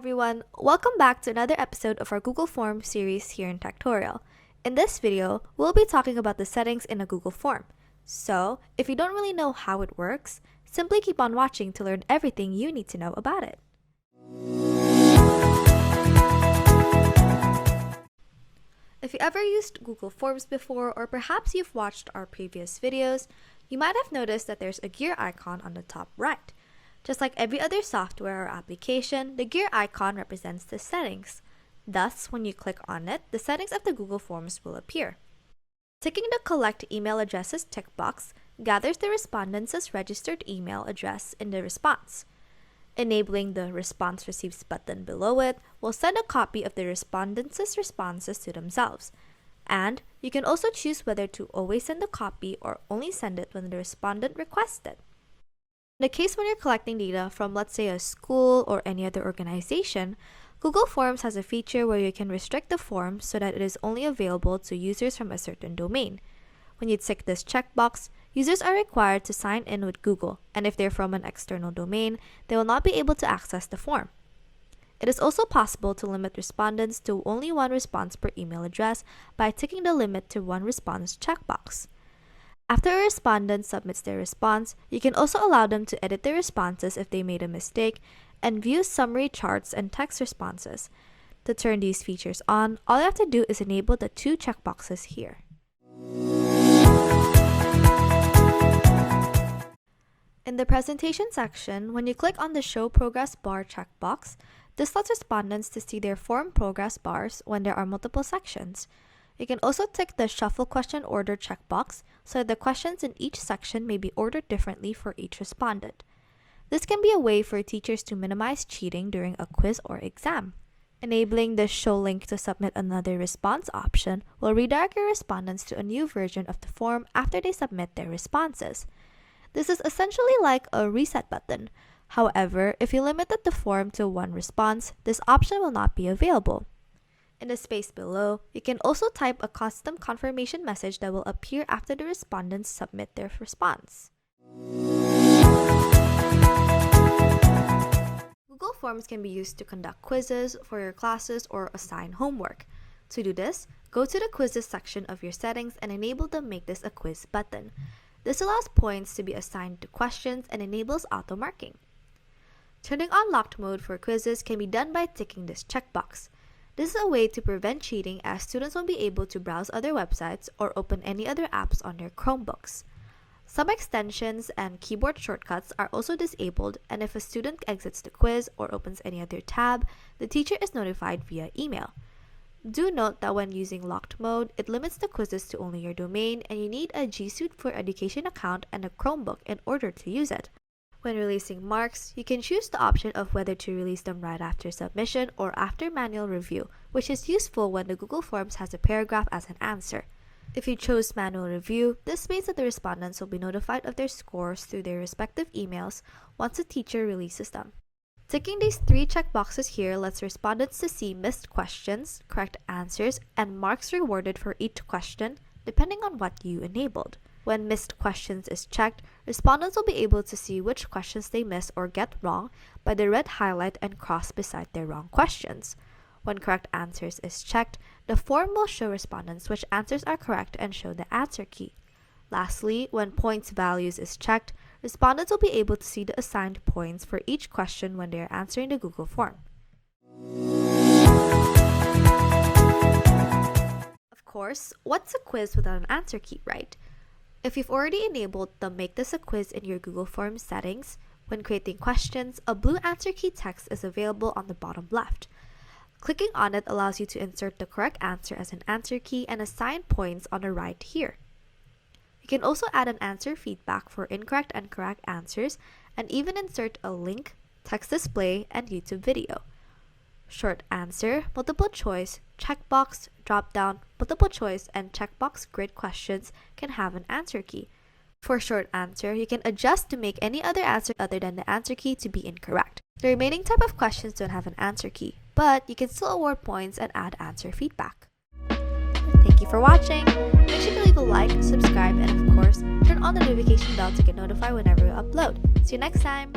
everyone, welcome back to another episode of our Google Form series here in Techtorial. In this video, we'll be talking about the settings in a Google Form. So, if you don't really know how it works, simply keep on watching to learn everything you need to know about it. If you ever used Google Forms before, or perhaps you've watched our previous videos, you might have noticed that there's a gear icon on the top right. Just like every other software or application, the gear icon represents the settings. Thus, when you click on it, the settings of the Google Forms will appear. Ticking the Collect Email Addresses checkbox gathers the respondent's registered email address in the response. Enabling the Response Receives button below it will send a copy of the respondent's responses to themselves. And you can also choose whether to always send a copy or only send it when the respondent requests it. In the case when you're collecting data from, let's say, a school or any other organization, Google Forms has a feature where you can restrict the form so that it is only available to users from a certain domain. When you tick this checkbox, users are required to sign in with Google, and if they're from an external domain, they will not be able to access the form. It is also possible to limit respondents to only one response per email address by ticking the Limit to One Response checkbox. After a respondent submits their response, you can also allow them to edit their responses if they made a mistake and view summary charts and text responses. To turn these features on, all you have to do is enable the two checkboxes here. In the presentation section, when you click on the Show Progress Bar checkbox, this lets respondents to see their form progress bars when there are multiple sections. You can also tick the Shuffle Question Order checkbox so that the questions in each section may be ordered differently for each respondent. This can be a way for teachers to minimize cheating during a quiz or exam. Enabling the Show Link to Submit Another Response option will redirect your respondents to a new version of the form after they submit their responses. This is essentially like a reset button. However, if you limited the form to one response, this option will not be available. In the space below, you can also type a custom confirmation message that will appear after the respondents submit their response. Google Forms can be used to conduct quizzes for your classes or assign homework. To do this, go to the Quizzes section of your settings and enable the Make This a Quiz button. This allows points to be assigned to questions and enables auto-marking. Turning on locked mode for quizzes can be done by ticking this checkbox. This is a way to prevent cheating, as students won't be able to browse other websites or open any other apps on their Chromebooks. Some extensions and keyboard shortcuts are also disabled, and if a student exits the quiz or opens any other tab, the teacher is notified via email. Do note that when using locked mode, it limits the quizzes to only your domain, and you need a G Suite for Education account and a Chromebook in order to use it. When releasing marks, you can choose the option of whether to release them right after submission or after manual review, which is useful when the Google Forms has a paragraph as an answer. If you chose manual review, this means that the respondents will be notified of their scores through their respective emails once the teacher releases them. Ticking these three checkboxes here lets respondents to see missed questions, correct answers, and marks rewarded for each question, depending on what you enabled. When missed questions is checked, respondents will be able to see which questions they missed or get wrong by the red highlight and cross beside their wrong questions. When correct answers is checked, the form will show respondents which answers are correct and show the answer key. Lastly, when points values is checked, respondents will be able to see the assigned points for each question when they are answering the Google form. Of course, what's a quiz without an answer key, right? If you've already enabled the Make This a Quiz in your Google Forms settings, when creating questions, a blue answer key text is available on the bottom left. Clicking on it allows you to insert the correct answer as an answer key and assign points on the right here. You can also add an answer feedback for incorrect and correct answers, and even insert a link, text display, and YouTube video. Short answer, multiple choice, checkbox, drop-down, multiple choice, and checkbox grid questions can have an answer key. For short answer, you can adjust to make any other answer other than the answer key to be incorrect. The remaining type of questions don't have an answer key, but you can still award points and add answer feedback. Thank you for watching. Make sure to leave a like, subscribe, and of course, turn on the notification bell to get notified whenever we upload. See you next time!